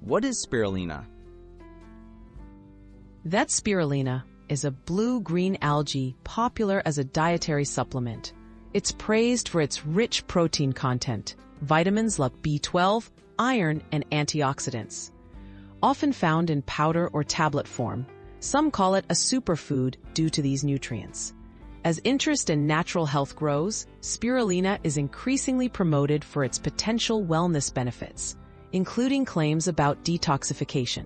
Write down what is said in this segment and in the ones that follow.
What is spirulina? That spirulina is a blue-green algae popular as a dietary supplement. It's praised for its rich protein content, vitamins like B12, iron, and antioxidants. Often found in powder or tablet form, some call it a superfood due to these nutrients. As interest in natural health grows, spirulina is increasingly promoted for its potential wellness benefits, including claims about detoxification.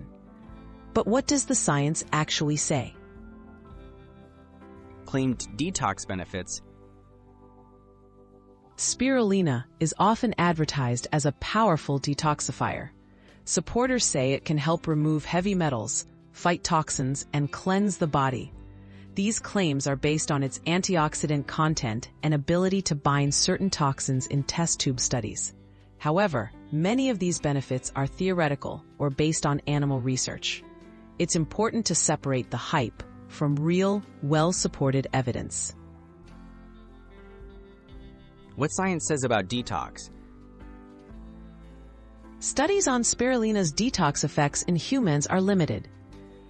But what does the science actually say? Claimed detox benefits. Spirulina is often advertised as a powerful detoxifier. Supporters say it can help remove heavy metals, fight toxins, and cleanse the body. These claims are based on its antioxidant content and ability to bind certain toxins in test tube studies. However, many of these benefits are theoretical or based on animal research. It's important to separate the hype from real, well-supported evidence. What science says about detox? Studies on spirulina's detox effects in humans are limited.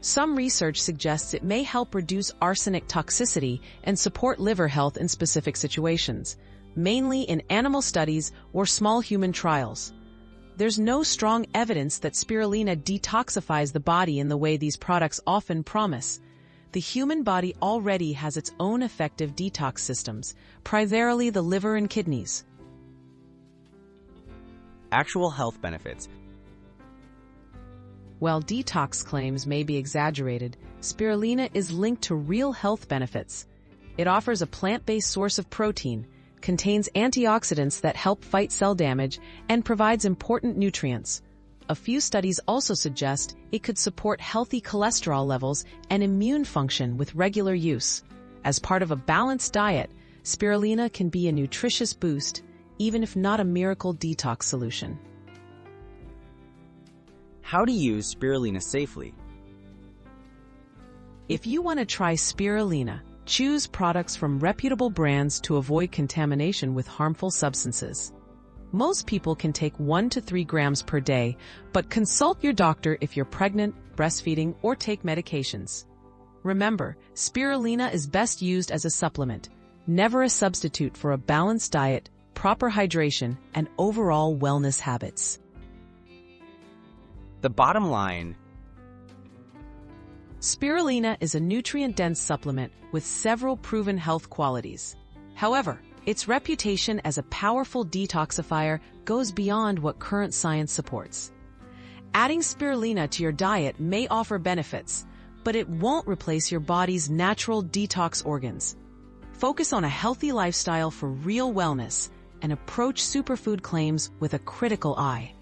Some research suggests it may help reduce arsenic toxicity and support liver health in specific situations, mainly in animal studies or small human trials. There's no strong evidence that spirulina detoxifies the body in the way these products often promise. The human body already has its own effective detox systems, primarily the liver and kidneys. Actual health benefits. While detox claims may be exaggerated, spirulina is linked to real health benefits. It offers a plant-based source of protein, contains antioxidants that help fight cell damage, and provides important nutrients. A few studies also suggest it could support healthy cholesterol levels and immune function with regular use. As part of a balanced diet, spirulina can be a nutritious boost, even if not a miracle detox solution. How to use spirulina safely. If you want to try spirulina, choose products from reputable brands to avoid contamination with harmful substances. Most people can take 1 to 3 grams per day, but consult your doctor if you're pregnant, breastfeeding, or take medications. Remember, spirulina is best used as a supplement, never a substitute for a balanced diet, proper hydration, and overall wellness habits. The bottom line. Spirulina is a nutrient-dense supplement with several proven health qualities. However, its reputation as a powerful detoxifier goes beyond what current science supports. Adding spirulina to your diet may offer benefits, but it won't replace your body's natural detox organs. Focus on a healthy lifestyle for real wellness and approach superfood claims with a critical eye.